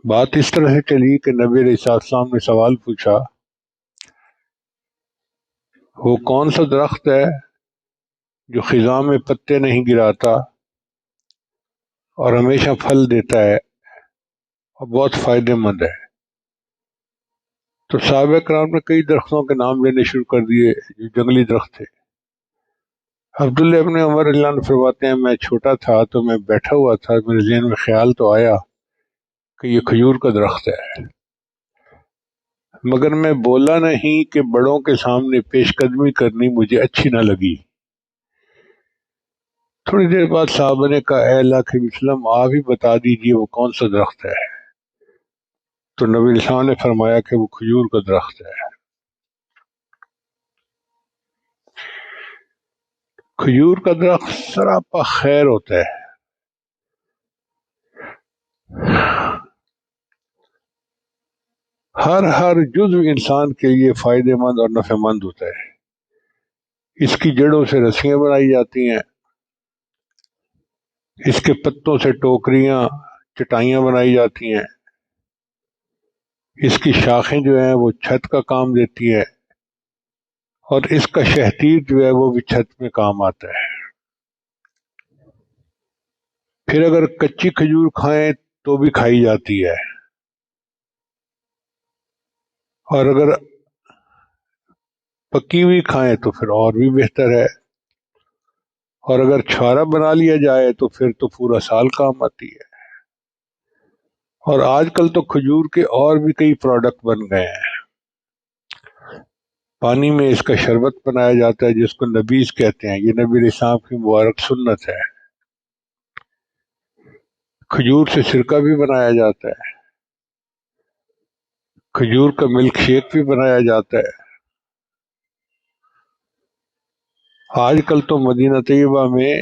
بات اس طرح سے چلی کہ نبی علیہ السلام نے سوال پوچھا، وہ کون سا درخت ہے جو خزاں میں پتے نہیں گراتا اور ہمیشہ پھل دیتا ہے اور بہت فائدہ مند ہے؟ تو صحابہ کرام نے کئی درختوں کے نام لینے شروع کر دیے جو جنگلی درخت تھے۔ عبداللہ ابن عمر رضی اللہ عنہ فرماتے ہیں، میں چھوٹا تھا تو میں بیٹھا ہوا تھا، میرے ذہن میں خیال تو آیا کہ یہ کھجور کا درخت ہے، مگر میں بولا نہیں کہ بڑوں کے سامنے پیش قدمی کرنی مجھے اچھی نہ لگی۔ تھوڑی دیر بعد صحابہ نے کہا، اے اللہ کے وسلم، آپ ہی بتا دیجئے وہ کون سا درخت ہے؟ تو نبی علیہ السلام نے فرمایا کہ وہ کھجور کا درخت ہے۔ کھجور کا درخت سراپا خیر ہوتا ہے، ہر جزو انسان کے لیے فائدہ مند اور نفع مند ہوتا ہے۔ اس کی جڑوں سے رسیاں بنائی جاتی ہیں، اس کے پتوں سے ٹوکریاں، چٹائیاں بنائی جاتی ہیں، اس کی شاخیں جو ہیں وہ چھت کا کام دیتی ہیں، اور اس کا شہتیر جو ہے وہ بھی چھت میں کام آتا ہے۔ پھر اگر کچی کھجور کھائیں تو بھی کھائی جاتی ہے، اور اگر پکی ہوئی کھائیں تو پھر اور بھی بہتر ہے، اور اگر چھوارا بنا لیا جائے تو پھر تو پورا سال کام آتی ہے۔ اور آج کل تو کھجور کے اور بھی کئی پروڈکٹ بن گئے ہیں۔ پانی میں اس کا شربت بنایا جاتا ہے جس کو نبیذ کہتے ہیں، یہ نبی علیہ السلام کی مبارک سنت ہے۔ کھجور سے سرکہ بھی بنایا جاتا ہے، کھجور کا ملک شیک بھی بنایا جاتا ہے۔ آج کل تو مدینہ طیبہ میں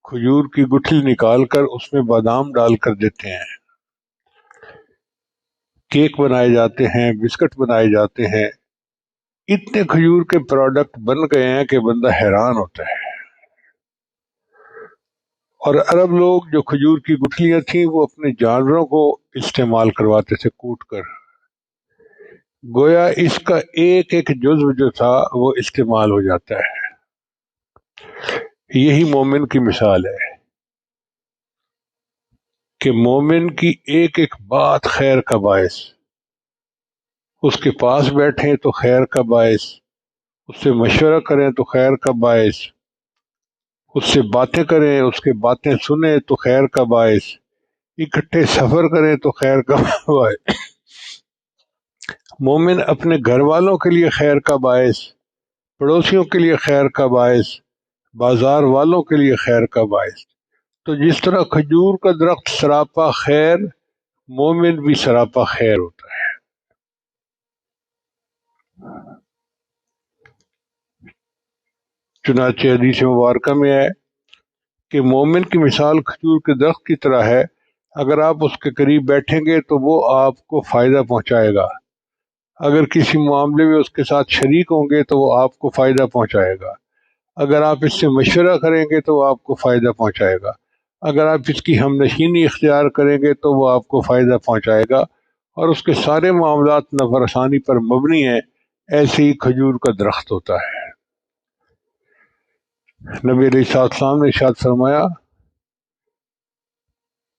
کھجور کی گٹھلی نکال کر اس میں بادام ڈال کر دیتے ہیں، کیک بنائے جاتے ہیں، بسکٹ بنائے جاتے ہیں۔ اتنے کھجور کے پروڈکٹ بن گئے ہیں کہ بندہ حیران ہوتا ہے۔ اور عرب لوگ جو کھجور کی گٹھلیاں تھیں وہ اپنے جانوروں کو استعمال کرواتے تھے کوٹ کر، گویا اس کا ایک ایک جزو جو تھا وہ استعمال ہو جاتا ہے۔ یہی مومن کی مثال ہے کہ مومن کی ایک ایک بات خیر کا باعث، اس کے پاس بیٹھیں تو خیر کا باعث، اس سے مشورہ کریں تو خیر کا باعث، اس سے باتیں کریں، اس کے باتیں سنیں تو خیر کا باعث، اکٹھے سفر کریں تو خیر کا باعث۔ مومن اپنے گھر والوں کے لیے خیر کا باعث، پڑوسیوں کے لیے خیر کا باعث، بازار والوں کے لیے خیر کا باعث۔ تو جس طرح کھجور کا درخت سراپا خیر، مومن بھی سراپا خیر ہوتا ہے۔ چنانچہ حدیث مبارکہ میں ہے کہ مومن کی مثال کھجور کے درخت کی طرح ہے، اگر آپ اس کے قریب بیٹھیں گے تو وہ آپ کو فائدہ پہنچائے گا، اگر کسی معاملے میں اس کے ساتھ شریک ہوں گے تو وہ آپ کو فائدہ پہنچائے گا، اگر آپ اس سے مشورہ کریں گے تو وہ آپ کو فائدہ پہنچائے گا، اگر آپ اس کی ہم نشینی اختیار کریں گے تو وہ آپ کو فائدہ پہنچائے گا، اور اس کے سارے معاملات نفع رسانی پر مبنی ہیں۔ ایسے ہی کھجور کا درخت ہوتا ہے۔ نبی علیہ السلام نے ارشاد فرمایا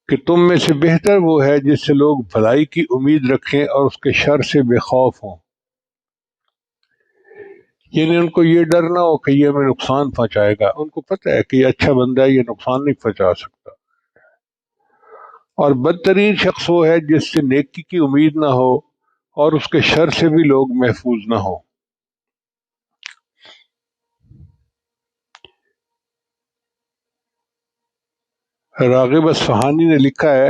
کہ تم میں سے بہتر وہ ہے جس سے لوگ بھلائی کی امید رکھیں اور اس کے شر سے بے خوف ہوں، یعنی ان کو یہ ڈر نہ ہو کہ یہ ہمیں نقصان پہنچائے گا، ان کو پتہ ہے کہ یہ اچھا بندہ ہے، یہ نقصان نہیں پہنچا سکتا۔ اور بدترین شخص وہ ہے جس سے نیکی کی امید نہ ہو اور اس کے شر سے بھی لوگ محفوظ نہ ہوں۔ راغب اصفہانی نے لکھا ہے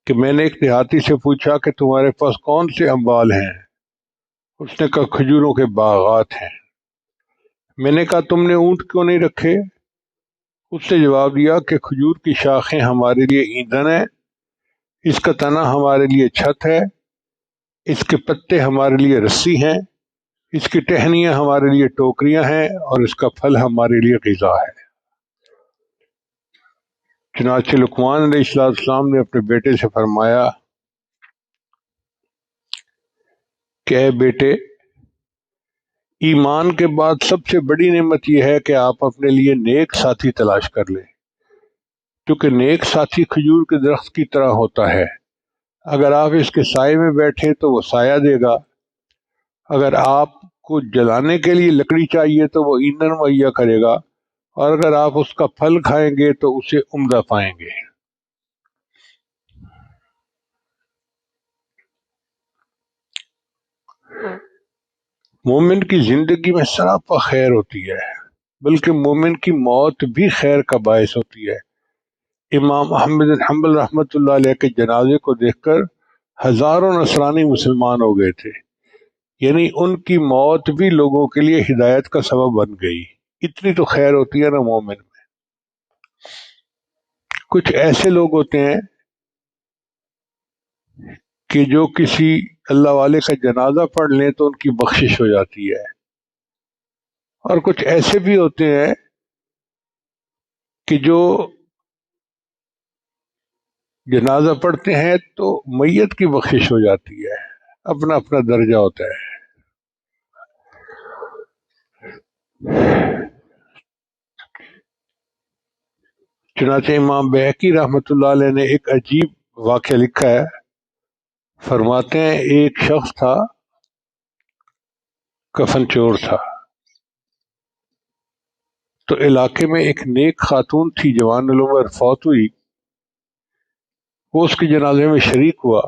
کہ میں نے ایک دیہاتی سے پوچھا کہ تمہارے پاس کون سے اموال ہیں؟ اس نے کہا کھجوروں کے باغات ہیں۔ میں نے کہا تم نے اونٹ کیوں نہیں رکھے؟ اس نے جواب دیا کہ کھجور کی شاخیں ہمارے لیے ایندھن ہے، اس کا تنا ہمارے لیے چھت ہے، اس کے پتے ہمارے لیے رسی ہیں، اس کی ٹہنیاں ہمارے لیے ٹوکریاں ہیں، اور اس کا پھل ہمارے لیے غذا ہے۔ چنانچہ لقمان علیہ السلام نے اپنے بیٹے سے فرمایا کہ اے بیٹے، ایمان کے بعد سب سے بڑی نعمت یہ ہے کہ آپ اپنے لیے نیک ساتھی تلاش کر لیں، کیونکہ نیک ساتھی کھجور کے درخت کی طرح ہوتا ہے، اگر آپ اس کے سائے میں بیٹھیں تو وہ سایہ دے گا، اگر آپ کو جلانے کے لیے لکڑی چاہیے تو وہ ایندھن مہیا کرے گا، اور اگر آپ اس کا پھل کھائیں گے تو اسے عمدہ پائیں گے۔ مومن کی زندگی میں سراپا خیر ہوتی ہے، بلکہ مومن کی موت بھی خیر کا باعث ہوتی ہے۔ امام احمد بن حنبل رحمۃ اللہ علیہ کے جنازے کو دیکھ کر ہزاروں نصرانی مسلمان ہو گئے تھے، یعنی ان کی موت بھی لوگوں کے لیے ہدایت کا سبب بن گئی۔ اتنی تو خیر ہوتی ہے نا مومن میں۔ کچھ ایسے لوگ ہوتے ہیں کہ جو کسی اللہ والے کا جنازہ پڑھ لیں تو ان کی بخشش ہو جاتی ہے، اور کچھ ایسے بھی ہوتے ہیں کہ جو جنازہ پڑھتے ہیں تو میت کی بخشش ہو جاتی ہے، اپنا اپنا درجہ ہوتا ہے۔ چنانچہ امام بہقی رحمۃ اللہ علیہ نے ایک عجیب واقعہ لکھا ہے، فرماتے ہیں ایک شخص تھا، کفن چور تھا، تو علاقے میں ایک نیک خاتون تھی، جوان العمر، فوت ہوئی۔ وہ اس کے جنازے میں شریک ہوا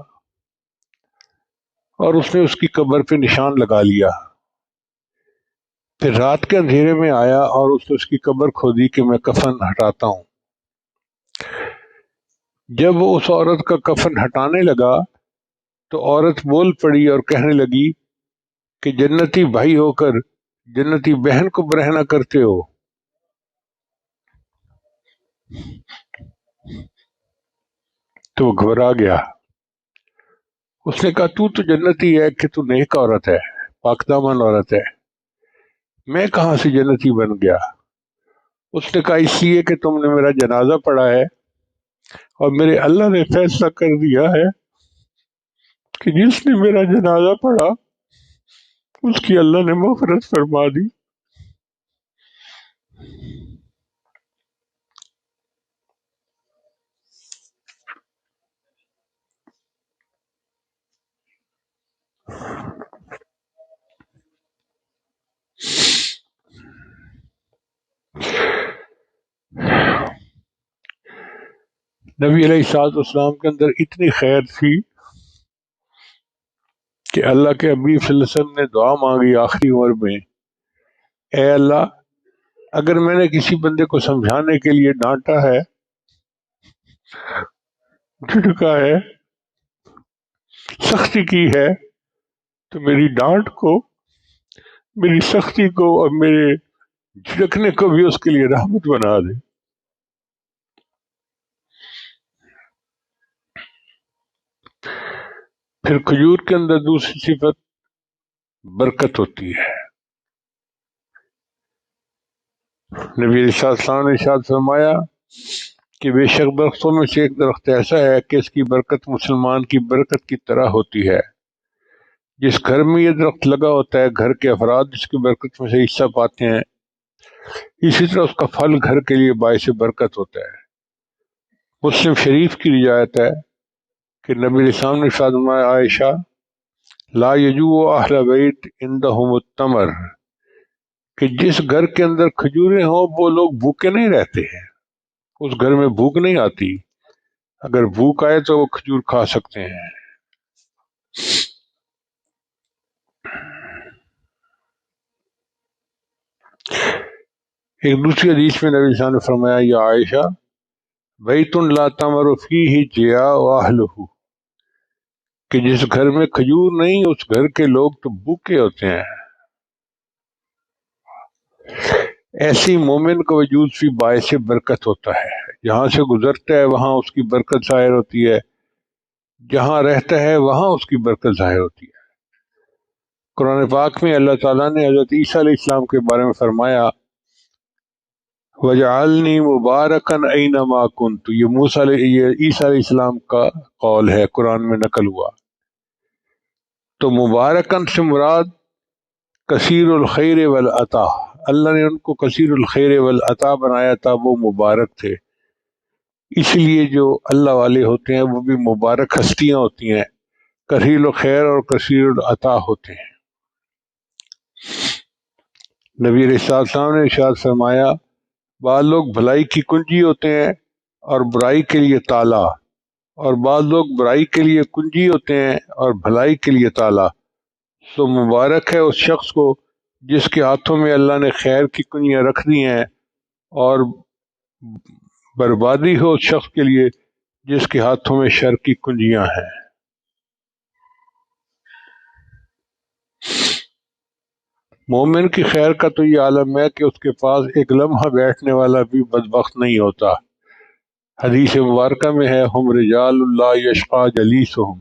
اور اس نے اس کی قبر پہ نشان لگا لیا۔ پھر رات کے اندھیرے میں آیا اور اس نے اس کی قبر کھودی کہ میں کفن ہٹاتا ہوں۔ جب وہ اس عورت کا کفن ہٹانے لگا تو عورت بول پڑی اور کہنے لگی کہ جنتی بھائی ہو کر جنتی بہن کو برہنہ کرتے ہو۔ تو وہ گھبرا گیا۔ اس نے کہا تو جنتی ہے کہ تو نیک عورت ہے، پاک دامن عورت ہے، میں کہاں سے جنتی بن گیا؟ اس نے کہا اس لیے کہ تم نے میرا جنازہ پڑھا ہے، اور میرے اللہ نے فیصلہ کر دیا ہے کہ جس نے میرا جنازہ پڑھا اس کی اللہ نے مغفرت فرما دی۔ نبی علیہ الصلوۃ والسلام کے اندر اتنی خیر تھی کہ اللہ کے حبیب صلی اللہ علیہ وسلم نے دعا مانگی آخری عمر میں، اے اللہ، اگر میں نے کسی بندے کو سمجھانے کے لیے ڈانٹا ہے، جھٹکا ہے، سختی کی ہے، تو میری ڈانٹ کو، میری سختی کو اور میرے جھٹکنے کو بھی اس کے لیے رحمت بنا دے۔ پھر کھجور کے اندر دوسری صفت برکت ہوتی ہے۔ نبی علیہ السلام نے ارشاد فرمایا کہ بے شک درختوں میں سے ایک درخت ایسا ہے کہ اس کی برکت مسلمان کی برکت کی طرح ہوتی ہے۔ جس گھر میں یہ درخت لگا ہوتا ہے، گھر کے افراد اس کی برکت میں سے حصہ پاتے ہیں، اسی طرح اس کا پھل گھر کے لیے باعث برکت ہوتا ہے۔ مسلم شریف کی روایت ہے کہ نبی علیہ السلام نے ارشاد فرمایا، عائشہ، لا یجوع اہل بیت عندهم التمر، کہ جس گھر کے اندر کھجوریں ہوں وہ لوگ بھوکے نہیں رہتے ہیں، اس گھر میں بھوک نہیں آتی، اگر بھوک آئے تو وہ کھجور کھا سکتے ہیں۔ ایک دوسری حدیث میں نبی صلی اللہ علیہ وسلم نے فرمایا، یا عائشہ، بیت لا تمر فیہ جیاع اہلہ، کہ جس گھر میں کھجور نہیں اس گھر کے لوگ تو بھوکے ہوتے ہیں۔ ایسی مومن کا وجود بھی باعث برکت ہوتا ہے، جہاں سے گزرتا ہے وہاں اس کی برکت ظاہر ہوتی ہے، جہاں رہتا ہے وہاں اس کی برکت ظاہر ہوتی ہے۔ قرآن پاک میں اللہ تعالیٰ نے حضرت عیسیٰ علیہ السلام کے بارے میں فرمایا، وجعلنی مبارکن اینما کنت، یہ عیسیٰ علیہ السلام کا قول ہے، قرآن میں نقل ہوا۔ تو مبارکن سے مراد کثیر الخیر والعطا، اللہ نے ان کو کثیر الخیر والعطا بنایا تھا، وہ مبارک تھے۔ اس لیے جو اللہ والے ہوتے ہیں وہ بھی مبارک ہستیاں ہوتی ہیں، کثیر الخیر اور کثیر العطا ہوتے ہیں۔ نبی علیہ السلام نے ارشاد فرمایا، بعض لوگ بھلائی کی کنجی ہوتے ہیں اور برائی کے لیے تالا، اور بعض لوگ برائی کے لیے کنجی ہوتے ہیں اور بھلائی کے لیے تالا۔ تو مبارک ہے اس شخص کو جس کے ہاتھوں میں اللہ نے خیر کی کنجیاں رکھ دی ہیں، اور بربادی ہو اس شخص کے لیے جس کے ہاتھوں میں شر کی کنجیاں ہیں۔ مومن کی خیر کا تو یہ عالم ہے کہ اس کے پاس ایک لمحہ بیٹھنے والا بھی بدبخت نہیں ہوتا۔ حدیث مبارکہ میں ہے، ہم رجال اللہ یشقى جلیسہم،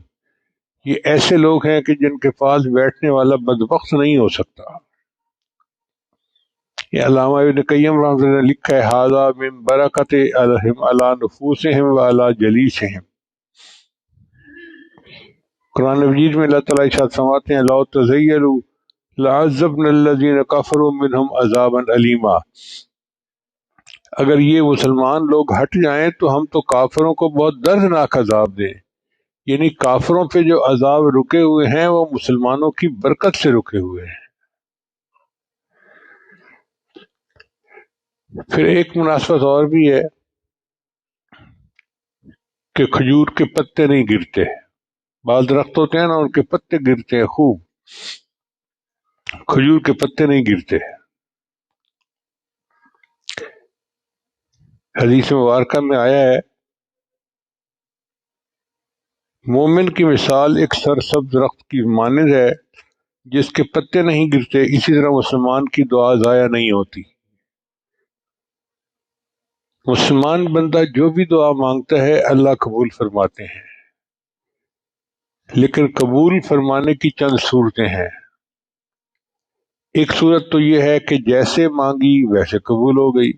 یہ ایسے لوگ ہیں کہ جن کے پاس بیٹھنے والا بدبخت نہیں ہو سکتا۔ یہ علامہ ابن قیم رحمۃ اللہ نے لکھا ہے، ھذا من برکت الہم علی نفوسہم وعلی جلیسہم۔ قرآن مجید میں اللہ تعالیٰ ارشاد فرماتے ہیں، لو تزیلوا لعذبنا الذین کفروا منہم عذابا علیما، اگر یہ مسلمان لوگ ہٹ جائیں تو ہم تو کافروں کو بہت دردناک عذاب دیں۔ یعنی کافروں پہ جو عذاب رکے ہوئے ہیں وہ مسلمانوں کی برکت سے رکے ہوئے ہیں۔ پھر ایک مناسبت اور بھی ہے کہ کھجور کے پتے نہیں گرتے، بعض درخت ہوتے ہیں نا ان کے پتے گرتے ہیں خوب، کھجور کے پتے نہیں گرتے۔ حدیث مبارکہ میں آیا ہے، مومن کی مثال ایک سرسبز درخت کی مانند ہے جس کے پتے نہیں گرتے، اسی طرح مسلمان کی دعا ضائع نہیں ہوتی۔ مسلمان بندہ جو بھی دعا مانگتا ہے اللہ قبول فرماتے ہیں، لیکن قبول فرمانے کی چند صورتیں ہیں۔ ایک صورت تو یہ ہے کہ جیسے مانگی ویسے قبول ہو گئی،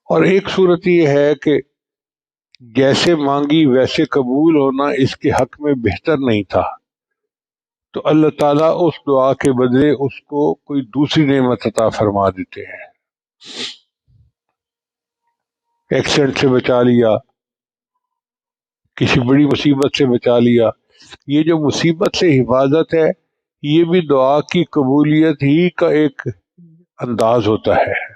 اور ایک صورت یہ ہے کہ جیسے مانگی ویسے قبول ہونا اس کے حق میں بہتر نہیں تھا، تو اللہ تعالیٰ اس دعا کے بدلے اس کو کوئی دوسری نعمت عطا فرما دیتے ہیں۔ ایکسیڈنٹ سے بچا لیا، کسی بڑی مصیبت سے بچا لیا، یہ جو مصیبت سے حفاظت ہے یہ بھی دعا کی قبولیت ہی کا ایک انداز ہوتا ہے۔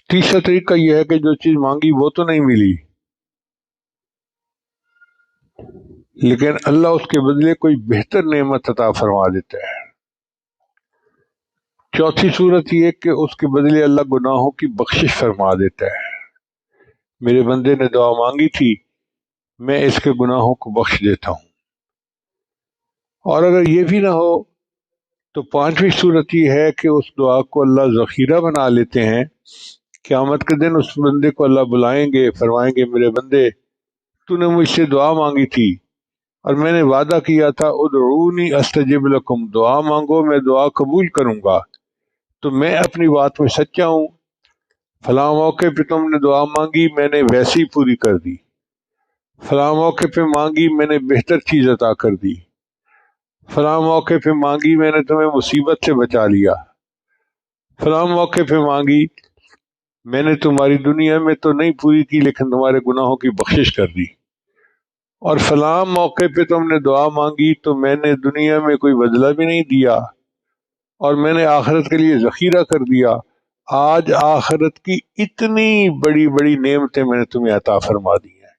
تیسرا طریقہ یہ ہے کہ جو چیز مانگی وہ تو نہیں ملی، لیکن اللہ اس کے بدلے کوئی بہتر نعمت عطا فرما دیتا ہے۔ چوتھی صورت یہ کہ اس کے بدلے اللہ گناہوں کی بخشش فرما دیتا ہے، میرے بندے نے دعا مانگی تھی میں اس کے گناہوں کو بخش دیتا ہوں۔ اور اگر یہ بھی نہ ہو تو پانچویں صورت یہ ہے کہ اس دعا کو اللہ ذخیرہ بنا لیتے ہیں، قیامت کے دن اس بندے کو اللہ بلائیں گے، فرمائیں گے میرے بندے تو نے مجھ سے دعا مانگی تھی اور میں نے وعدہ کیا تھا ادعونی استجب لکم، دعا مانگو میں دعا قبول کروں گا، تو میں اپنی بات میں سچا ہوں، فلاں موقع پہ تم نے دعا مانگی میں نے ویسے ہی پوری کر دی، فلاں موقع پہ مانگی میں نے بہتر چیز عطا کر دی، فلاں موقع پہ مانگی میں نے تمہیں مصیبت سے بچا لیا، فلاں موقع پہ مانگی میں نے تمہاری دنیا میں تو نہیں پوری کی لیکن تمہارے گناہوں کی بخشش کر دی، اور فلاں موقع پہ تم نے دعا مانگی تو میں نے دنیا میں کوئی بدلہ بھی نہیں دیا اور میں نے آخرت کے لیے ذخیرہ کر دیا، آج آخرت کی اتنی بڑی بڑی نعمتیں میں نے تمہیں عطا فرما دی ہیں۔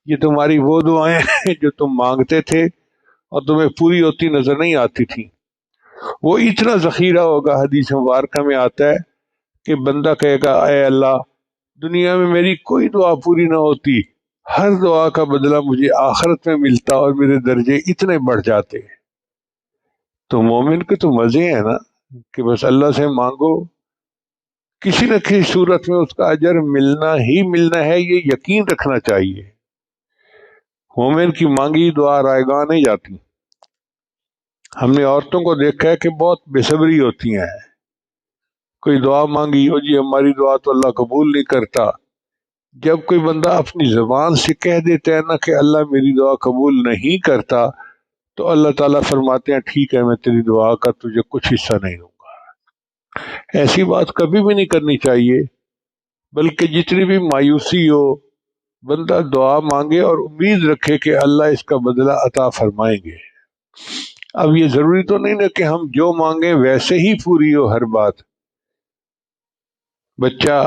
یہ تمہاری وہ دعائیں ہیں جو تم مانگتے تھے اور تمہیں پوری ہوتی نظر نہیں آتی تھی، وہ اتنا ذخیرہ ہوگا۔ حدیث مبارکہ میں آتا ہے کہ بندہ کہے گا اے اللہ دنیا میں میری کوئی دعا پوری نہ ہوتی، ہر دعا کا بدلہ مجھے آخرت میں ملتا اور میرے درجے اتنے بڑھ جاتے۔ تو مومن کے تو مزے ہیں نا، کہ بس اللہ سے مانگو، کسی نہ کسی صورت میں اس کا اجر ملنا ہی ملنا ہے، یہ یقین رکھنا چاہیے۔ مومن کی مانگی دعا رائے گاہ نہیں جاتی۔ ہم نے عورتوں کو دیکھا ہے کہ بہت بے صبری ہوتی ہیں، کوئی دعا مانگی ہو جی ہماری دعا تو اللہ قبول نہیں کرتا۔ جب کوئی بندہ اپنی زبان سے کہہ دیتا ہے نا کہ اللہ میری دعا قبول نہیں کرتا، تو اللہ تعالیٰ فرماتے ہیں ٹھیک ہے میں تیری دعا کا تجھے کچھ حصہ نہیں دوں گا۔ ایسی بات کبھی بھی نہیں کرنی چاہیے، بلکہ جتنی بھی مایوسی ہو بندہ دعا مانگے اور امید رکھے کہ اللہ اس کا بدلہ عطا فرمائیں گے۔ اب یہ ضروری تو نہیں نا کہ ہم جو مانگیں ویسے ہی پوری ہو ہر بات۔ بچہ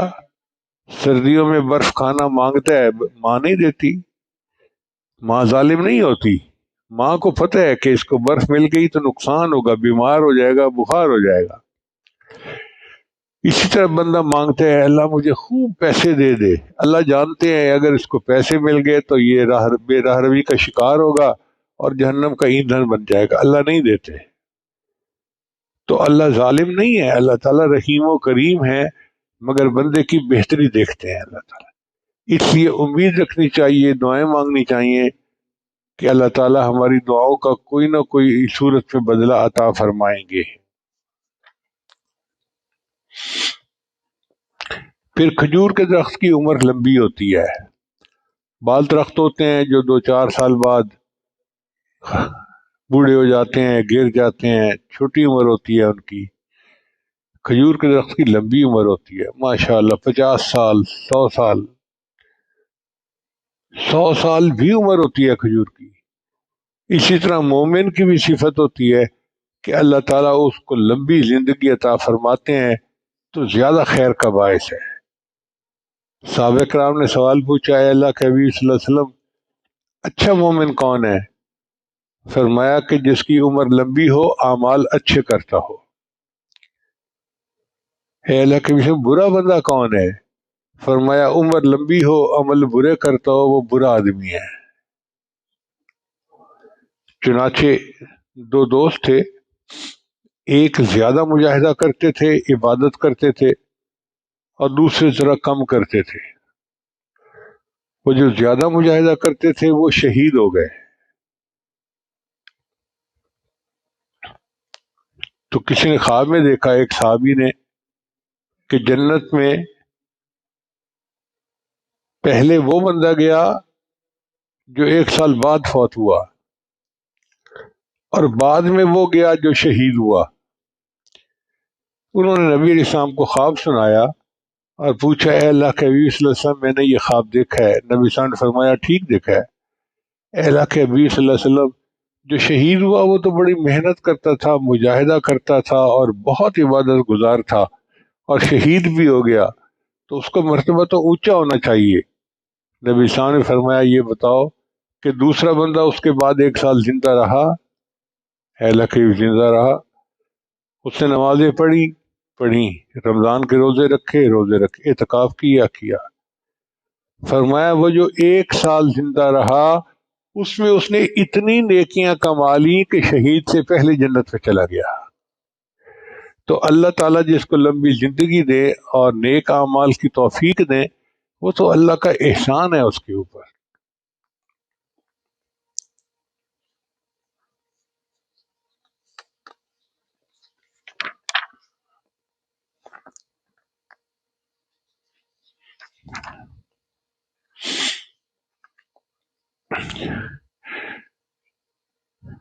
سردیوں میں برف کھانا مانگتا ہے، ماں نہیں دیتی، ماں ظالم نہیں ہوتی، ماں کو پتہ ہے کہ اس کو برف مل گئی تو نقصان ہوگا، بیمار ہو جائے گا، بخار ہو جائے گا۔ اسی طرح بندہ مانگتے ہیں اللہ مجھے خوب پیسے دے دے، اللہ جانتے ہیں اگر اس کو پیسے مل گئے تو یہ بے راہ روی کا شکار ہوگا اور جہنم کا ایندھن بن جائے گا، اللہ نہیں دیتے۔ تو اللہ ظالم نہیں ہے، اللہ تعالیٰ رحیم و کریم ہے، مگر بندے کی بہتری دیکھتے ہیں اللہ تعالیٰ۔ اس لیے امید رکھنی چاہیے، دعائیں مانگنی چاہیے کہ اللہ تعالیٰ ہماری دعاؤں کا کوئی نہ کوئی صورت میں بدلہ عطا فرمائیں گے۔ پھر کھجور کے درخت کی عمر لمبی ہوتی ہے۔ بعض درخت ہوتے ہیں جو 2-4 سال بعد بوڑھے ہو جاتے ہیں، گر جاتے ہیں، چھوٹی عمر ہوتی ہے ان کی۔ کھجور کے درخت کی لمبی عمر ہوتی ہے، ماشاءاللہ 50 سال، 100 سال، 100 سال بھی عمر ہوتی ہے کھجور کی۔ اسی طرح مومن کی بھی صفت ہوتی ہے کہ اللہ تعالیٰ اس کو لمبی زندگی عطا فرماتے ہیں تو زیادہ خیر کا باعث ہے۔ صحابہ کرام نے سوال پوچھا ہے اللہ کے حبیب صلی اللہ علیہ وسلم اچھا مومن کون ہے؟ فرمایا کہ جس کی عمر لمبی ہو، اعمال اچھے کرتا ہو۔ اے اللہ کے حبیب برا بندہ کون ہے؟ فرمایا عمر لمبی ہو، عمل برے کرتا ہو، وہ برا آدمی ہے۔ چنانچہ 2 دوست تھے، ایک زیادہ مجاہدہ کرتے تھے، عبادت کرتے تھے، اور دوسرے ذرا کم کرتے تھے۔ وہ جو زیادہ مجاہدہ کرتے تھے وہ شہید ہو گئے۔ تو کسی نے خواب میں دیکھا، ایک صحابی نے، کہ جنت میں پہلے وہ بندہ گیا جو 1 سال بعد فوت ہوا، اور بعد میں وہ گیا جو شہید ہوا۔ انہوں نے نبی علیہ السلام کو خواب سنایا اور پوچھا اے اللہ کے حبیب صلی اللہ علیہ وسلم میں نے یہ خواب دیکھا ہے۔ نبی صلی اللہ علیہ وسلم نے فرمایا ٹھیک دیکھا ہے۔ اے اللہ کے حبیب صلی اللہ علیہ وسلم جو شہید ہوا وہ تو بڑی محنت کرتا تھا، مجاہدہ کرتا تھا اور بہت عبادت گزار تھا، اور شہید بھی ہو گیا، تو اس کا مرتبہ تو اونچا ہونا چاہیے۔ نبی صلی اللہ علیہ وسلم نے فرمایا یہ بتاؤ کہ دوسرا بندہ اس کے بعد 1 سال زندہ رہا؟ اے اللہ کے حبیب زندہ رہا، اس نے نمازیں پڑھی، رمضان کے روزے رکھے، اعتکاف کیا۔ فرمایا وہ جو 1 سال زندہ رہا اس میں اس نے اتنی نیکیاں کما لی کہ شہید سے پہلے جنت میں چلا گیا۔ تو اللہ تعالیٰ جس کو لمبی زندگی دے اور نیک اعمال کی توفیق دے، وہ تو اللہ کا احسان ہے اس کے اوپر۔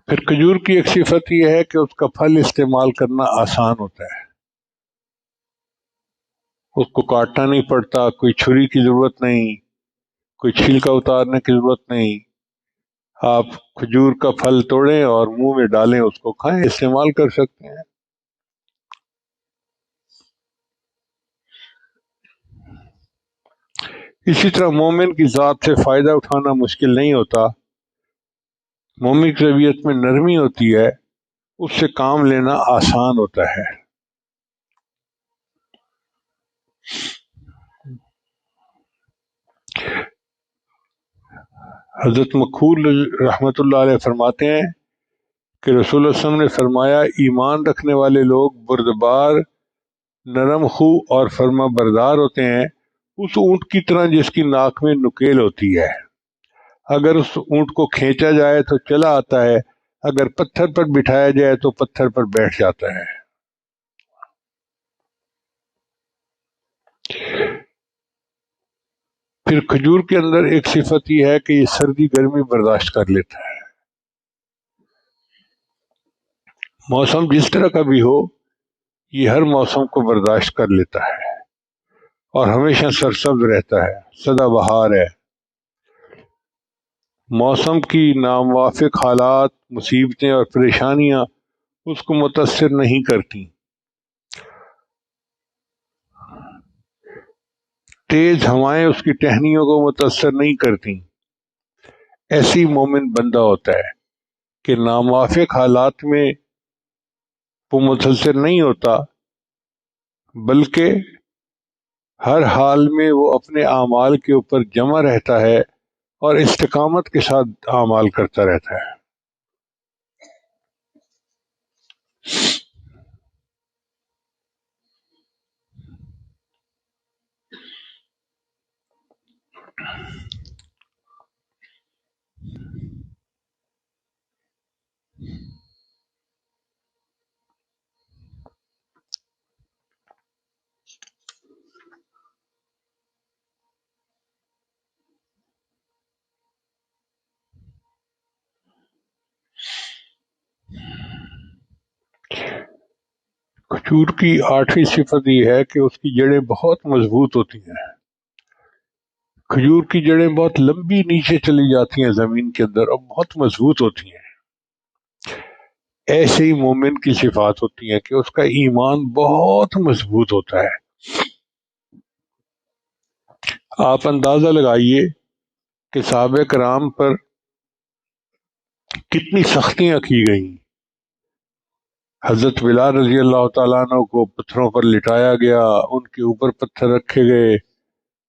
پھر کھجور کی ایک صفت یہ ہے کہ اس کا پھل استعمال کرنا آسان ہوتا ہے، اس کو کاٹنا نہیں پڑتا، کوئی چھری کی ضرورت نہیں، کوئی چھلکا اتارنے کی ضرورت نہیں۔ آپ کھجور کا پھل توڑیں اور منہ میں ڈالیں، اس کو کھائیں، استعمال کر سکتے ہیں۔ اسی طرح مومن کی ذات سے فائدہ اٹھانا مشکل نہیں ہوتا، مومن کی طبیعت میں نرمی ہوتی ہے، اس سے کام لینا آسان ہوتا ہے۔ حضرت مکھول رحمۃ اللہ علیہ فرماتے ہیں کہ رسول اللہ صلی اللہ علیہ وسلم نے فرمایا ایمان رکھنے والے لوگ بردبار، نرم خو اور فرما بردار ہوتے ہیں، اس اونٹ کی طرح جس کی ناک میں نکیل ہوتی ہے، اگر اس اونٹ کو کھینچا جائے تو چلا آتا ہے، اگر پتھر پر بٹھایا جائے تو پتھر پر بیٹھ جاتا ہے۔ پھر کھجور کے اندر ایک صفت یہ ہے کہ یہ سردی گرمی برداشت کر لیتا ہے، موسم جس طرح کا بھی ہو یہ ہر موسم کو برداشت کر لیتا ہے اور ہمیشہ سرسبز رہتا ہے، سدا بہار ہے۔ موسم کی ناموافق حالات، مصیبتیں اور پریشانیاں اس کو متاثر نہیں کرتی، تیز ہوائیں اس کی ٹہنیوں کو متاثر نہیں کرتی۔ ایسی مومن بندہ ہوتا ہے کہ ناموافق حالات میں وہ متاثر نہیں ہوتا، بلکہ ہر حال میں وہ اپنے اعمال کے اوپر جمع رہتا ہے اور استقامت کے ساتھ اعمال کرتا رہتا ہے۔ کھجور کی 8ویں صفت یہ ہے کہ اس کی جڑیں بہت مضبوط ہوتی ہیں۔ کھجور کی جڑیں بہت لمبی نیچے چلی جاتی ہیں زمین کے اندر اور بہت مضبوط ہوتی ہیں۔ ایسے ہی مومن کی صفات ہوتی ہیں کہ اس کا ایمان بہت مضبوط ہوتا ہے۔ آپ اندازہ لگائیے کہ صحابہ کرام پر کتنی سختیاں کی گئیں۔ حضرت بلال رضی اللہ تعالیٰ عنہ کو پتھروں پر لٹایا گیا، ان کے اوپر پتھر رکھے گئے،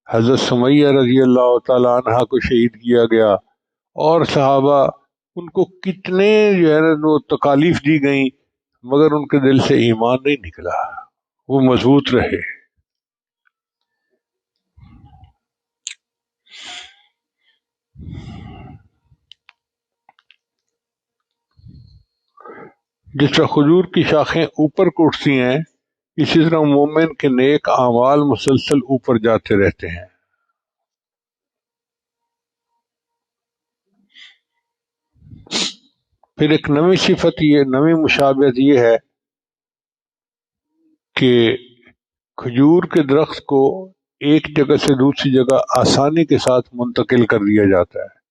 حضرت سمیہ رضی اللہ تعالیٰ عنہ کو شہید کیا گیا، اور صحابہ ان کو کتنے جو ہے نا وہ تکالیف دی گئیں، مگر ان کے دل سے ایمان نہیں نکلا، وہ مضبوط رہے۔ جس طرح کھجور کی شاخیں اوپر کو اٹھتی ہیں، اسی طرح مومن کے نیک اعمال مسلسل اوپر جاتے رہتے ہیں۔ پھر ایک نئی صفت یہ، نئی مشابہت یہ ہے کہ کھجور کے درخت کو ایک جگہ سے دوسری جگہ آسانی کے ساتھ منتقل کر دیا جاتا ہے۔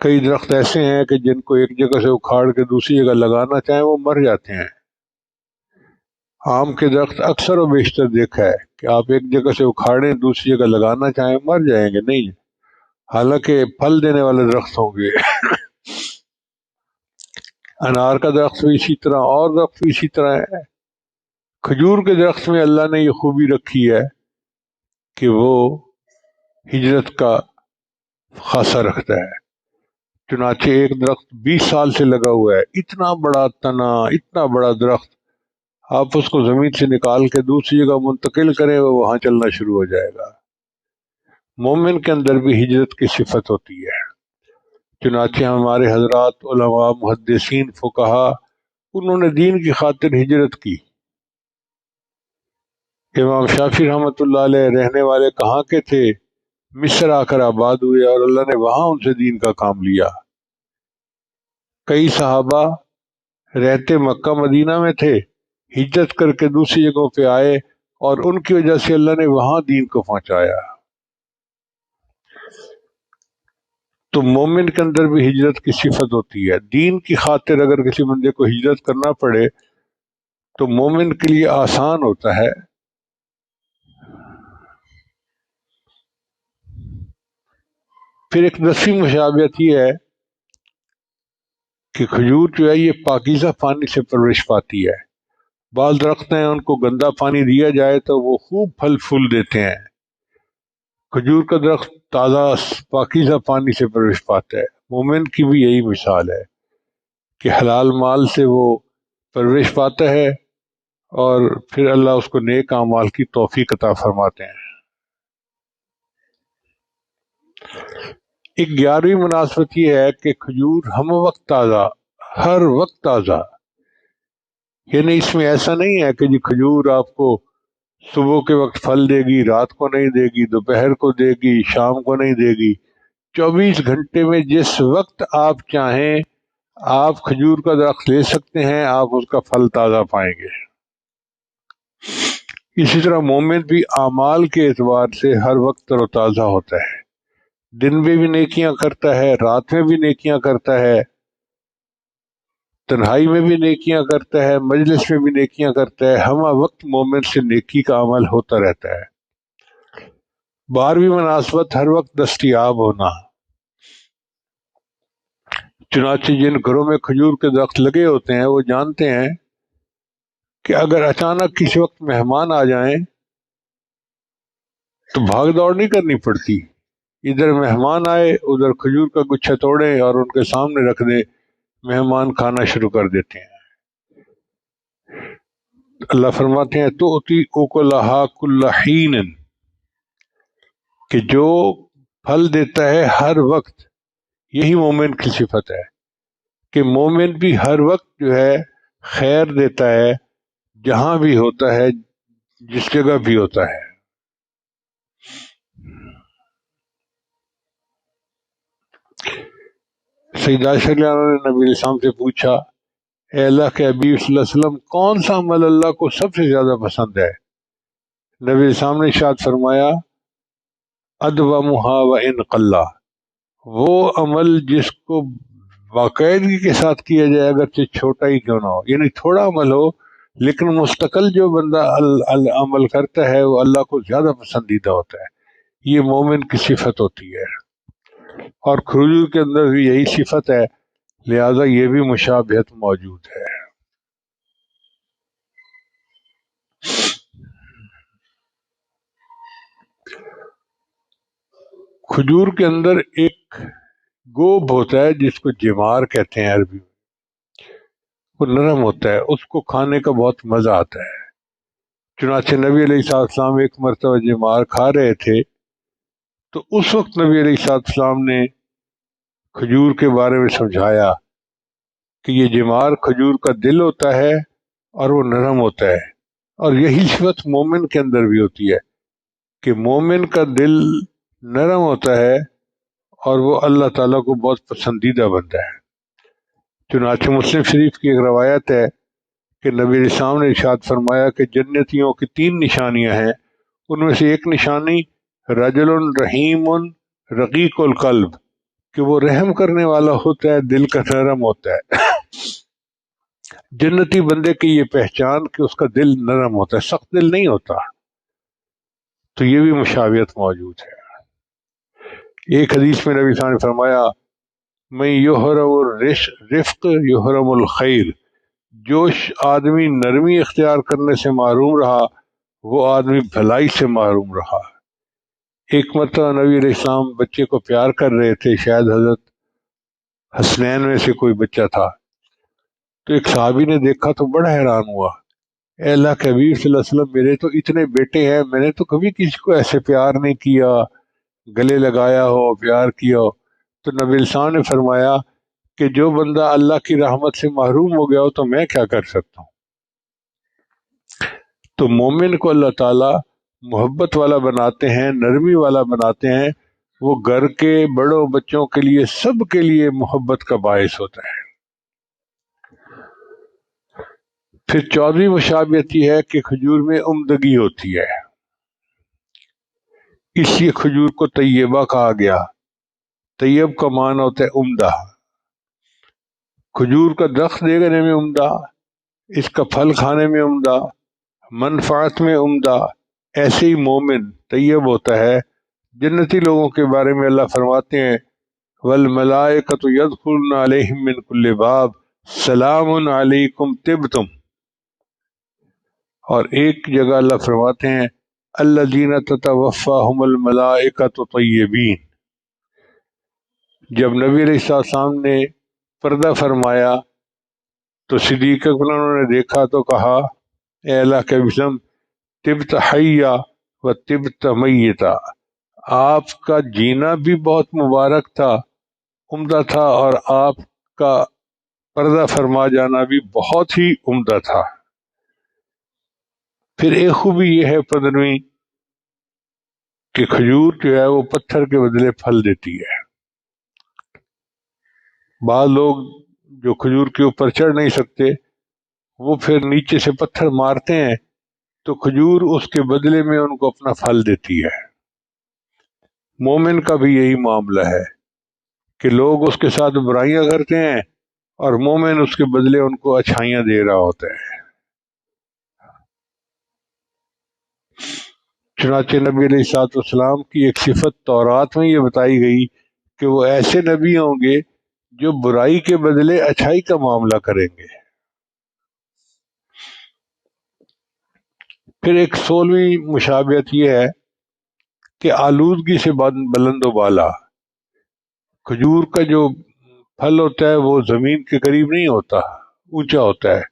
کئی درخت ایسے ہیں کہ جن کو ایک جگہ سے اکھاڑ کے دوسری جگہ لگانا چاہیں وہ مر جاتے ہیں۔ آم کے درخت اکثر و بیشتر دیکھا ہے کہ آپ ایک جگہ سے اکھاڑیں دوسری جگہ لگانا چاہیں مر جائیں گے، نہیں، حالانکہ پھل دینے والے درخت ہوں گے۔ انار کا درخت بھی اسی طرح، اور درخت بھی اسی طرح ہے۔ کھجور کے درخت میں اللہ نے یہ خوبی رکھی ہے کہ وہ ہجرت کا خاصہ رکھتا ہے۔ چنانچہ ایک درخت 20 سال سے لگا ہوا ہے، اتنا بڑا تنا، اتنا بڑا درخت، آپ اس کو زمین سے نکال کے دوسری جگہ منتقل کریں وہ وہاں چلنا شروع ہو جائے گا۔ مومن کے اندر بھی ہجرت کی صفت ہوتی ہے، چنانچہ ہمارے حضرات علماء، محدثین، فقہا، انہوں نے دین کی خاطر ہجرت کی۔ امام شافعی رحمۃ اللہ علیہ رہنے والے کہاں کے تھے؟ مصر آ کر آباد ہوئے اور اللہ نے وہاں ان سے دین کا کام لیا۔ کئی صحابہ رہتے مکہ مدینہ میں تھے، ہجرت کر کے دوسری جگہوں پہ آئے اور ان کی وجہ سے اللہ نے وہاں دین کو پہنچایا۔ تو مومن کے اندر بھی ہجرت کی صفت ہوتی ہے۔ دین کی خاطر اگر کسی بندے کو ہجرت کرنا پڑے تو مومن کے لیے آسان ہوتا ہے۔ پھر ایک 10ویں مشابہت یہ ہے کہ کھجور جو ہے یہ پاکیزہ پانی سے پرورش پاتی ہے۔ بعض درخت ہیں ان کو گندا پانی دیا جائے تو وہ خوب پھل پھول دیتے ہیں، کھجور کا درخت تازہ پاکیزہ پانی سے پرورش پاتا ہے۔ مومن کی بھی یہی مثال ہے کہ حلال مال سے وہ پرورش پاتا ہے اور پھر اللہ اس کو نیک اعمال کی توفیق عطا فرماتے ہیں۔ ایک 11ویں مناسبت یہ ہے کہ کھجور ہم وقت تازہ، ہر وقت تازہ، یعنی اس میں ایسا نہیں ہے کہ جی کھجور آپ کو صبح کے وقت پھل دے گی، رات کو نہیں دے گی، دوپہر کو دے گی، شام کو نہیں دے گی۔ 24 گھنٹے میں جس وقت آپ چاہیں آپ کھجور کا درخت لے سکتے ہیں، آپ اس کا پھل تازہ پائیں گے۔ اسی طرح مومن بھی اعمال کے اعتبار سے ہر وقت تر و تازہ ہوتا ہے، دن میں بھی نیکیاں کرتا ہے، رات میں بھی نیکیاں کرتا ہے، تنہائی میں بھی نیکیاں کرتا ہے، مجلس میں بھی نیکیاں کرتا ہے، ہمہ وقت مومن سے نیکی کا عمل ہوتا رہتا ہے۔ 12ویں مناسبت ہر وقت دستیاب ہونا۔ چنانچہ جن گھروں میں کھجور کے درخت لگے ہوتے ہیں وہ جانتے ہیں کہ اگر اچانک کسی وقت مہمان آ جائیں تو بھاگ دوڑ نہیں کرنی پڑتی، ادھر مہمان آئے ادھر کھجور کا گچھا توڑیں اور ان کے سامنے رکھ دیں، مہمان کھانا شروع کر دیتے ہیں۔ اللہ فرماتے ہیں تؤتی اکلھا کل حین، کہ جو پھل دیتا ہے ہر وقت، یہی مومن کی صفت ہے کہ مومن بھی ہر وقت جو ہے خیر دیتا ہے، جہاں بھی ہوتا ہے، جس جگہ بھی ہوتا ہے۔ سیدہ عائشہ رضی اللہ عنہا نے نبی علیہ السلام سے پوچھا، اے اللہ کے حبیب صلی اللہ علیہ وسلم، کون سا عمل اللہ کو سب سے زیادہ پسند ہے؟ نبی علیہ السلام نے ارشاد فرمایا ادومھا وان قل، وہ عمل جس کو باقاعدگی کے ساتھ کیا جائے اگرچہ چھوٹا ہی کیوں نہ ہو، یعنی تھوڑا عمل ہو لیکن مستقل جو بندہ عمل کرتا ہے وہ اللہ کو زیادہ پسندیدہ ہوتا ہے، یہ مومن کی صفت ہوتی ہے۔ اور کھجور کے اندر بھی یہی صفت ہے، لہذا یہ بھی مشابہت موجود ہے۔ کھجور کے اندر ایک گوبھ ہوتا ہے جس کو جمار کہتے ہیں عربی میں، وہ نرم ہوتا ہے، اس کو کھانے کا بہت مزہ آتا ہے۔ چنانچہ نبی علیہ السلام ایک مرتبہ جمار کھا رہے تھے تو اس وقت نبی علیہ السلام نے کھجور کے بارے میں سمجھایا کہ یہ جمار کھجور کا دل ہوتا ہے اور وہ نرم ہوتا ہے، اور یہی صفت مومن کے اندر بھی ہوتی ہے کہ مومن کا دل نرم ہوتا ہے اور وہ اللہ تعالیٰ کو بہت پسندیدہ بنتا ہے۔ چنانچہ مسلم شریف کی ایک روایت ہے کہ نبی علیہ السلام نے ارشاد فرمایا کہ جنتیوں کی 3 نشانیاں ہیں، ان میں سے ایک نشانی رجل رحیم رقیق القلب، کہ وہ رحم کرنے والا ہوتا ہے، دل کا نرم ہوتا ہے۔ جنتی بندے کی یہ پہچان کہ اس کا دل نرم ہوتا ہے، سخت دل نہیں ہوتا، تو یہ بھی مشابہت موجود ہے۔ ایک حدیث میں نبی صلی اللہ علیہ وسلم نے فرمایا میں یحرم الرفق یحرم الخیر، جو آدمی نرمی اختیار کرنے سے محروم رہا وہ آدمی بھلائی سے محروم رہا۔ ایک مرتبہ نبی علیہ السلام بچے کو پیار کر رہے تھے، شاید حضرت حسنین میں سے کوئی بچہ تھا، تو ایک صحابی نے دیکھا تو بڑا حیران ہوا، اے اللہ کے حبیب صلی اللہ علیہ وسلم، میرے تو اتنے بیٹے ہیں، میں نے تو کبھی کسی کو ایسے پیار نہیں کیا، گلے لگایا ہو، پیار کیا ہو۔ تو نبی علیہ السلام نے فرمایا کہ جو بندہ اللہ کی رحمت سے محروم ہو گیا ہو تو میں کیا کر سکتا ہوں۔ تو مومن کو اللہ تعالیٰ محبت والا بناتے ہیں، نرمی والا بناتے ہیں، وہ گھر کے بڑوں بچوں کے لیے سب کے لیے محبت کا باعث ہوتا ہے۔ پھر 14ویں مشابہت یہ ہے کہ کھجور میں عمدگی ہوتی ہے، اس لیے کھجور کو طیبہ کہا گیا۔ طیب کا معنی ہوتا ہے عمدہ، کھجور کا درخت دیکھنے میں عمدہ، اس کا پھل کھانے میں عمدہ، منفعت میں عمدہ، ایسے ہی مومن طیب ہوتا ہے۔ جنتی لوگوں کے بارے میں اللہ فرماتے ہیں والملائکۃ یدخلون علیہم من کل باب سلام علیکم طبتم، اور ایک جگہ اللہ فرماتے ہیں الذین تتوفاہم الملائکۃ طیبین۔ جب نبی علیہ السلام نے پردہ فرمایا تو صدیق اکبر انہوں نے دیکھا تو کہا اے اللہ کے وسلم، طبت حیا و طبت میتا، آپ کا جینا بھی بہت مبارک تھا، عمدہ تھا، اور آپ کا پردہ فرما جانا بھی بہت ہی عمدہ تھا۔ پھر ایک خوبی یہ ہے 15ویں کہ کھجور جو ہے وہ پتھر کے بدلے پھل دیتی ہے۔ بعض لوگ جو کھجور کے اوپر چڑھ نہیں سکتے وہ پھر نیچے سے پتھر مارتے ہیں تو کھجور اس کے بدلے میں ان کو اپنا پھل دیتی ہے۔ مومن کا بھی یہی معاملہ ہے کہ لوگ اس کے ساتھ برائیاں کرتے ہیں اور مومن اس کے بدلے ان کو اچھائیاں دے رہا ہوتا ہے۔ چنانچہ نبی علیہ الصلوۃ والسلام کی ایک صفت تورات میں یہ بتائی گئی کہ وہ ایسے نبی ہوں گے جو برائی کے بدلے اچھائی کا معاملہ کریں گے۔ پھر ایک 16ویں مشابہت یہ ہے کہ آلودگی سے بلند و بالا۔ کھجور کا جو پھل ہوتا ہے وہ زمین کے قریب نہیں ہوتا، اونچا ہوتا ہے،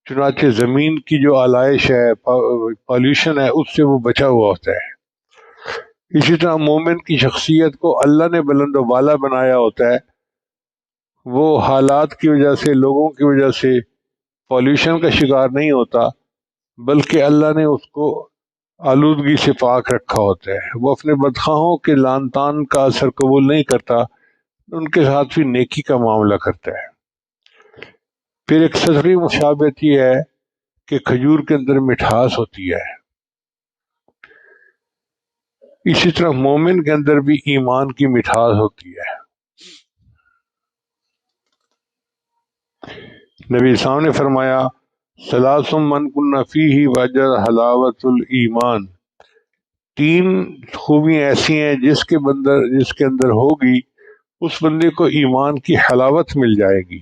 چنانچہ زمین کی جو آلائش ہے، پالیوشن ہے، اس سے وہ بچا ہوا ہوتا ہے۔ اسی طرح مومن کی شخصیت کو اللہ نے بلند و بالا بنایا ہوتا ہے، وہ حالات کی وجہ سے، لوگوں کی وجہ سے پالیوشن کا شکار نہیں ہوتا، بلکہ اللہ نے اس کو آلودگی سے پاک رکھا ہوتا ہے۔ وہ اپنے بدخواہوں کے لعن طعن کا اثر قبول نہیں کرتا، ان کے ساتھ بھی نیکی کا معاملہ کرتا ہے۔ پھر ایک 17ویں مشابہت یہ ہے کہ کھجور کے اندر مٹھاس ہوتی ہے۔ اسی طرح مومن کے اندر بھی ایمان کی مٹھاس ہوتی ہے۔ نبی صاحب نے فرمایا ثلاث من کن فیہ وجد حلاوت الایمان، 3 خوبیاں ایسی ہیں جس کے اندر ہوگی اس بندے کو ایمان کی حلاوت مل جائے گی۔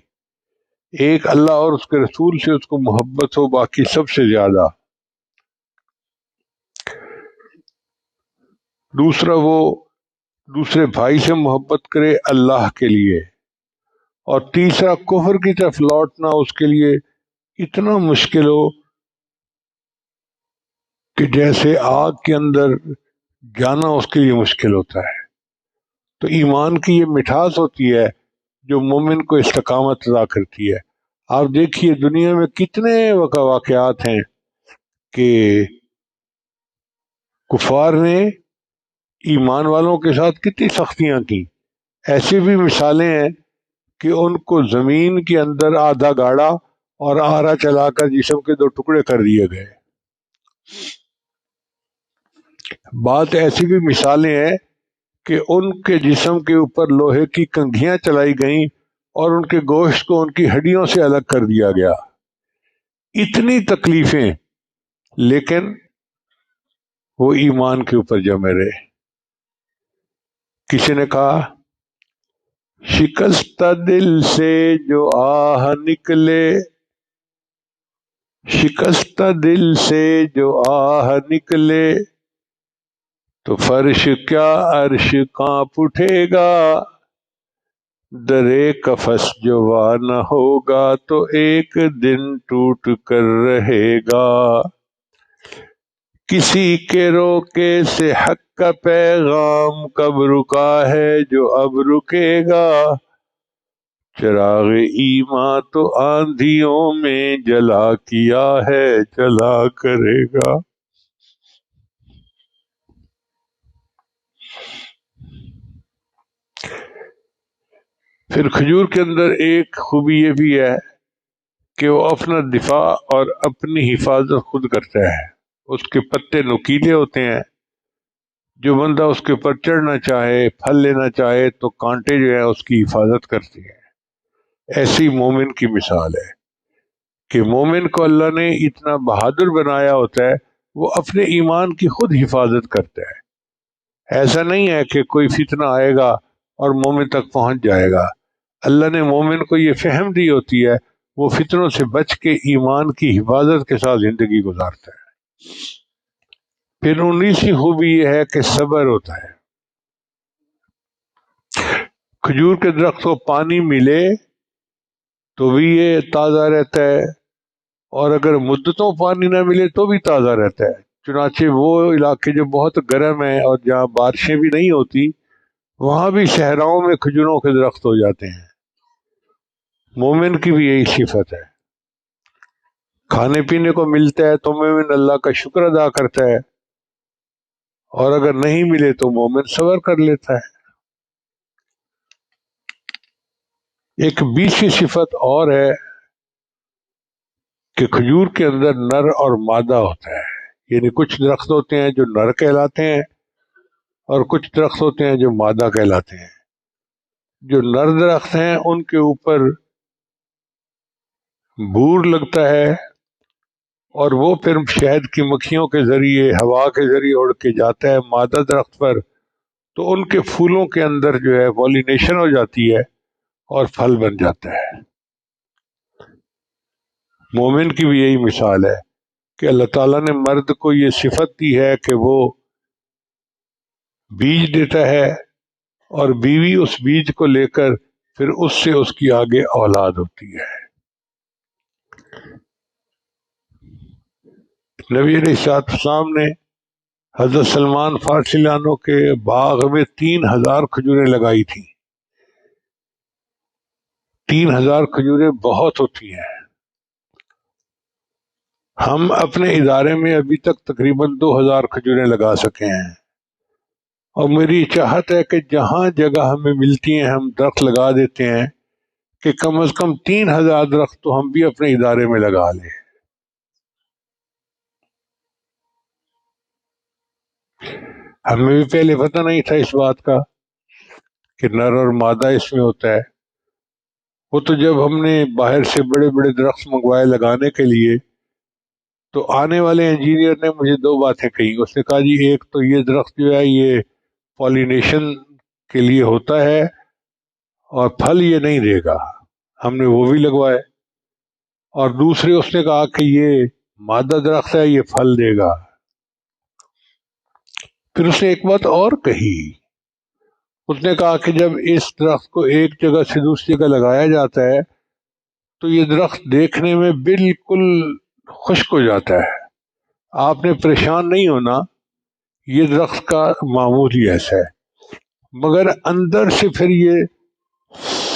ایک، اللہ اور اس کے رسول سے اس کو محبت ہو باقی سب سے زیادہ۔ دوسرا، وہ دوسرے بھائی سے محبت کرے اللہ کے لیے۔ اور تیسرا، کفر کی طرف لوٹنا اس کے لیے اتنا مشکل ہو کہ جیسے آگ کے اندر جانا اس کے لیے مشکل ہوتا ہے۔ تو ایمان کی یہ مٹھاس ہوتی ہے جو مومن کو استقامت عطا کرتی ہے۔ آپ دیکھیے دنیا میں کتنے واقعات ہیں کہ کفار نے ایمان والوں کے ساتھ کتنی سختیاں کی۔ ایسی بھی مثالیں ہیں کہ ان کو زمین کے اندر آدھا گاڑا اور آرا چلا کر جسم کے 2 ٹکڑے کر دیے گئے۔ بات ایسی بھی مثالیں ہیں کہ ان کے جسم کے اوپر لوہے کی کنگھیاں چلائی گئیں اور ان کے گوشت کو ان کی ہڈیوں سے الگ کر دیا گیا۔ اتنی تکلیفیں، لیکن وہ ایمان کے اوپر جمے رہے۔ کسی نے کہا شکستہ دل سے جو آہ نکلے، شکستہ دل سے جو آہ نکلے تو فرش کیا عرش کانپ اٹھے گا، درے قفس جو وا نہ ہوگا تو ایک دن ٹوٹ کر رہے گا۔ کسی کے روکے سے حق کا پیغام کب رکا ہے جو اب رکے گا، چراغ ایمان تو آندھیوں میں جلا کیا ہے جلا کرے گا۔ پھر کھجور کے اندر ایک خوبی یہ بھی ہے کہ وہ اپنا دفاع اور اپنی حفاظت خود کرتا ہے۔ اس کے پتے نوکیلے ہوتے ہیں، جو بندہ اس کے اوپر چڑھنا چاہے، پھل لینا چاہے تو کانٹے جو ہیں اس کی حفاظت کرتے ہیں۔ ایسی مومن کی مثال ہے کہ مومن کو اللہ نے اتنا بہادر بنایا ہوتا ہے، وہ اپنے ایمان کی خود حفاظت کرتا ہے۔ ایسا نہیں ہے کہ کوئی فتنہ آئے گا اور مومن تک پہنچ جائے گا۔ اللہ نے مومن کو یہ فہم دی ہوتی ہے، وہ فتنوں سے بچ کے ایمان کی حفاظت کے ساتھ زندگی گزارتا ہے۔ پھر 19ویں خوبی یہ ہے کہ صبر ہوتا ہے۔ کھجور کے درخت کو پانی ملے تو بھی یہ تازہ رہتا ہے، اور اگر مدتوں پانی نہ ملے تو بھی تازہ رہتا ہے۔ چنانچہ وہ علاقے جو بہت گرم ہیں اور جہاں بارشیں بھی نہیں ہوتی، وہاں بھی صحراؤں میں کھجوروں کے درخت ہو جاتے ہیں۔ مومن کی بھی یہی صفت ہے، کھانے پینے کو ملتا ہے تو مومن اللہ کا شکر ادا کرتا ہے، اور اگر نہیں ملے تو مومن صبر کر لیتا ہے۔ ایک 20ویں صفت اور ہے کہ کھجور کے اندر نر اور مادہ ہوتا ہے، یعنی کچھ درخت ہوتے ہیں جو نر کہلاتے ہیں اور کچھ درخت ہوتے ہیں جو مادہ کہلاتے ہیں۔ جو نر درخت ہیں ان کے اوپر بور لگتا ہے، اور وہ پھر شہد کی مکھیوں کے ذریعے، ہوا کے ذریعے اڑ کے جاتا ہے مادہ درخت پر، تو ان کے پھولوں کے اندر جو ہے پولینیشن ہو جاتی ہے اور پھل بن جاتا ہے۔ مومن کی بھی یہی مثال ہے کہ اللہ تعالیٰ نے مرد کو یہ صفت دی ہے کہ وہ بیج دیتا ہے، اور بیوی اس بیج کو لے کر پھر اس سے اس کی آگے اولاد ہوتی ہے۔ نبی علیہ السلام نے حضرت سلمان فارسی عنہ کے باغ میں 3000 کھجوریں لگائی تھیں۔ 3000 کھجوریں بہت ہوتی ہیں۔ ہم اپنے ادارے میں ابھی تک تقریباً 2000 کھجوریں لگا سکے ہیں، اور میری چاہت ہے کہ جہاں جگہ ہمیں ملتی ہیں ہم درخت لگا دیتے ہیں، کہ کم از کم 3000 درخت تو ہم بھی اپنے ادارے میں لگا لیں۔ ہمیں بھی پہلے پتہ نہیں تھا اس بات کا کہ نر اور مادہ اس میں ہوتا ہے۔ وہ تو جب ہم نے باہر سے بڑے بڑے درخت منگوائے لگانے کے لیے، تو آنے والے انجینئر نے مجھے 2 باتیں کہی۔ اس نے کہا جی ایک تو یہ درخت جو ہے یہ پولینیشن کے لیے ہوتا ہے، اور پھل یہ نہیں دے گا، ہم نے وہ بھی لگوائے۔ اور دوسرے اس نے کہا کہ یہ مادہ درخت ہے، یہ پھل دے گا۔ پھر اس نے ایک بات اور کہی، اس نے کہا کہ جب اس درخت کو ایک جگہ سے دوسری جگہ لگایا جاتا ہے تو یہ درخت دیکھنے میں بالکل خشک ہو جاتا ہے، آپ نے پریشان نہیں ہونا، یہ درخت کا معمول ہی ایسا ہے، مگر اندر سے پھر یہ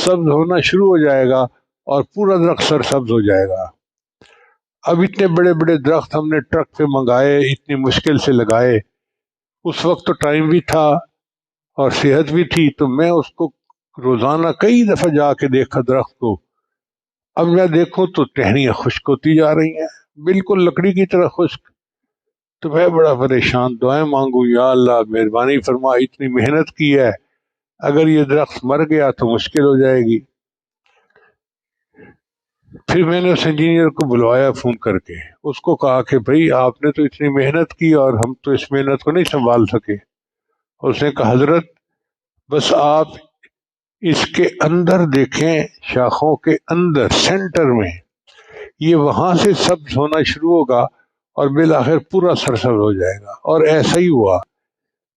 سبز ہونا شروع ہو جائے گا اور پورا درخت سرسبز ہو جائے گا۔ اب اتنے بڑے بڑے درخت ہم نے ٹرک پہ منگائے، اتنی مشکل سے لگائے، اس وقت تو ٹائم بھی تھا اور صحت بھی تھی، تو میں اس کو روزانہ کئی دفعہ جا کے دیکھا درخت کو۔ اب میں دیکھوں تو ٹہنیاں خشک ہوتی جا رہی ہیں، بالکل لکڑی کی طرح خشک۔ تو میں بڑا پریشان، دعائیں مانگوں، یا اللہ مہربانی فرما، اتنی محنت کی ہے، اگر یہ درخت مر گیا تو مشکل ہو جائے گی۔ پھر میں نے اس انجینئر کو بلوایا فون کر کے، اس کو کہا کہ بھئی آپ نے تو اتنی محنت کی اور ہم تو اس محنت کو نہیں سنبھال سکے۔ اس نے کہا حضرت بس آپ اس کے اندر دیکھیں، شاخوں کے اندر سینٹر میں، یہ وہاں سے سبز ہونا شروع ہوگا اور بالآخر پورا سرسبز ہو جائے گا۔ اور ایسا ہی ہوا،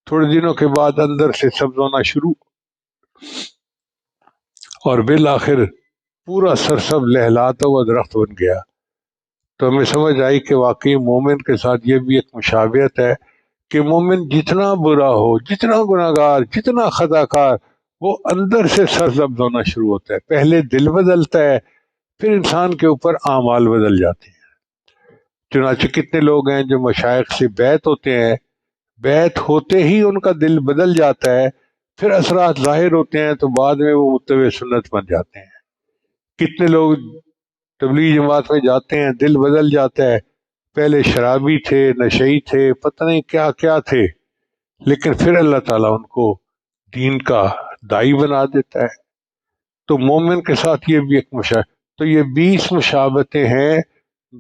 تھوڑے دنوں کے بعد اندر سے سبز ہونا شروع، اور بالآخر پورا سرسبز لہلاتا ہوا درخت بن گیا۔ تو ہمیں سمجھ آئی کہ واقعی مومن کے ساتھ یہ بھی ایک مشابہت ہے کہ مومن جتنا برا ہو، جتنا گناہگار، جتنا خطا کار، وہ اندر سے سرسبز ہونا شروع ہوتا ہے۔ پہلے دل بدلتا ہے، پھر انسان کے اوپر اعمال بدل جاتے ہیں۔ چنانچہ کتنے لوگ ہیں جو مشائخ سے بیعت ہوتے ہیں، بیعت ہوتے ہی ان کا دل بدل جاتا ہے، پھر اثرات ظاہر ہوتے ہیں تو بعد میں وہ متبع سنت بن جاتے ہیں۔ کتنے لوگ تبلیغ جماعت میں جاتے ہیں، دل بدل جاتا ہے، پہلے شرابی تھے، نشئی تھے، پتہ نہیں کیا کیا تھے، لیکن پھر اللہ تعالیٰ ان کو دین کا دائی بنا دیتا ہے۔ تو مومن کے ساتھ یہ بھی ایک تو یہ 20 مشابہتیں ہیں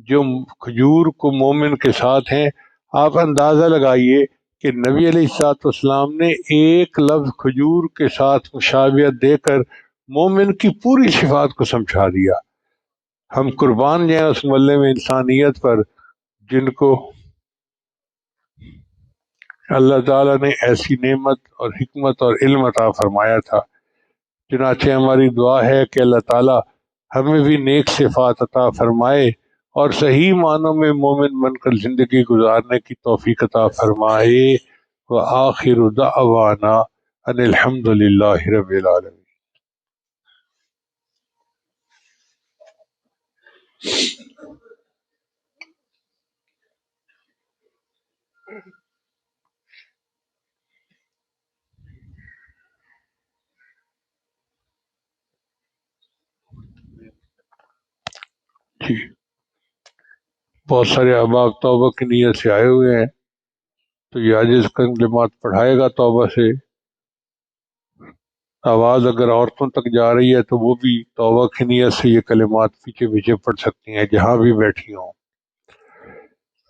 جو کھجور کو مومن کے ساتھ ہیں۔ آپ اندازہ لگائیے کہ نبی علیہ الصلوۃ والسلام نے ایک لفظ کھجور کے ساتھ مشابہت دے کر مومن کی پوری صفات کو سمجھا دیا۔ ہم قربان جائیں اس ملے میں انسانیت پر جن کو اللہ تعالیٰ نے ایسی نعمت اور حکمت اور علم عطا فرمایا تھا۔ چنانچہ ہماری دعا ہے کہ اللہ تعالیٰ ہمیں بھی نیک صفات عطا فرمائے اور صحیح معنوں میں مومن بن کر زندگی گزارنے کی توفیق عطا فرمائے۔ وآخر دعوانا ان الحمد للہ رب العالمین۔ جی، بہت سارے احباب توبہ کی نیت سے آئے ہوئے ہیں، تو یہ عاجز کلمات پڑھائے گا توبہ سے۔ آواز اگر عورتوں تک جا رہی ہے تو وہ بھی توبہ کی نیت سے یہ کلمات پیچھے پیچھے پڑھ سکتی ہیں جہاں بھی بیٹھی ہوں۔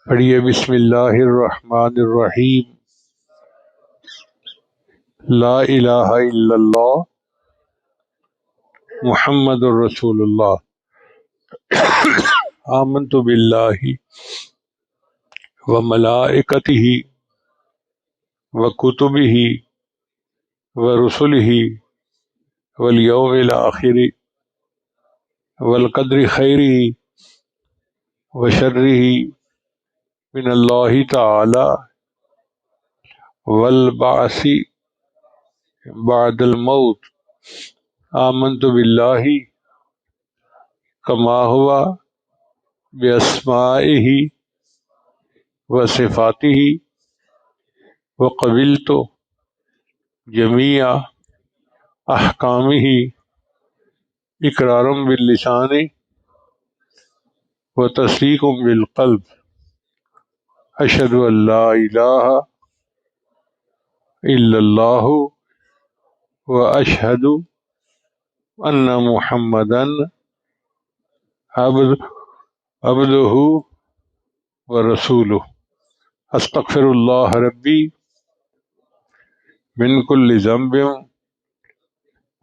پڑھیے بسم اللہ الرحمن الرحیم۔ لا الہ الا اللہ محمد الرسول اللہ۔ آمنت باللہ وملائکتہ وکتبہ ورسلہ والیوم الآخر والقدر خیرہ وشرہ من اللہ تعالی والبعث بعد الموت۔ آمنت باللہ کما ہوا باسمائہ وصفاتہ وقبلت جمیع احکامہ اقرار باللسان وتصدیق بالقلب۔ اشہد ان لا الہ الا اللہ واشہد ان محمدا عبدہ ورسولہ۔ استغفر اللہ ربی من کل ذنب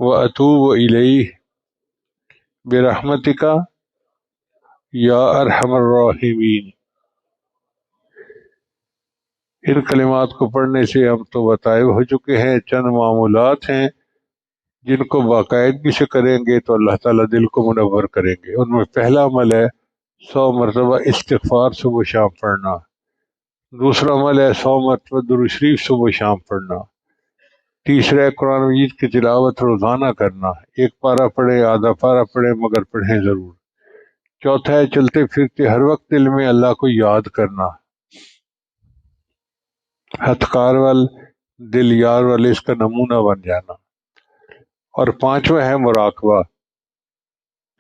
واتوب الیہ برحمتک یا ارحم الراحمین۔ ان کلمات کو پڑھنے سے ہم تو بتائے ہو چکے ہیں، چند معمولات ہیں جن کو باقاعدگی سے کریں گے تو اللہ تعالیٰ دل کو منور کریں گے۔ ان میں پہلا عمل ہے 100 مرتبہ استغفار صبح شام پڑھنا۔ دوسرا عمل ہے 100 مرتبہ درود شریف صبح شام پڑھنا۔ تیسرا ہے قرآن مجید کی تلاوت روزانہ کرنا، ایک پارہ پڑھیں آدھا پارہ پڑھیں مگر پڑھیں ضرور۔ چوتھا ہے چلتے پھرتے ہر وقت دل میں اللہ کو یاد کرنا، ہتھکار وال دل یار والے اس کا نمونہ بن جانا۔ اور پانچواں ہے مراقبہ،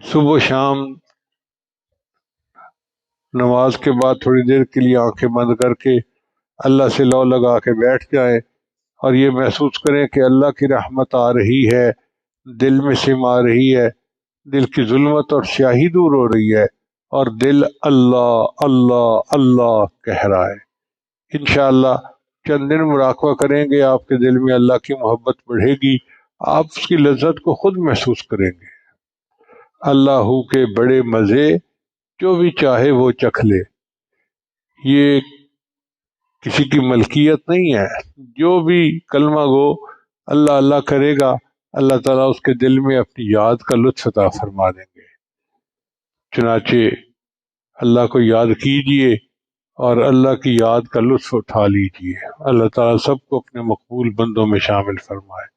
صبح و شام نماز کے بعد تھوڑی دیر کے لیے آنکھیں بند کر کے اللہ سے لو لگا کے بیٹھ جائیں اور یہ محسوس کریں کہ اللہ کی رحمت آ رہی ہے، دل میں سما رہی ہے، دل کی ظلمت اور سیاہی دور ہو رہی ہے اور دل اللہ اللہ اللہ کہہ رہا ہے۔ انشاءاللہ چند دن مراقبہ کریں گے، آپ کے دل میں اللہ کی محبت بڑھے گی، آپ اس کی لذت کو خود محسوس کریں گے۔ اللہ کے بڑے مزے جو بھی چاہے وہ چکھ لے، یہ کسی کی ملکیت نہیں ہے۔ جو بھی کلمہ گو اللہ اللہ کرے گا، اللہ تعالیٰ اس کے دل میں اپنی یاد کا لطف عطا فرما دیں گے۔ چنانچہ اللہ کو یاد کیجئے اور اللہ کی یاد کا لطف اٹھا لیجئے۔ اللہ تعالیٰ سب کو اپنے مقبول بندوں میں شامل فرمائے۔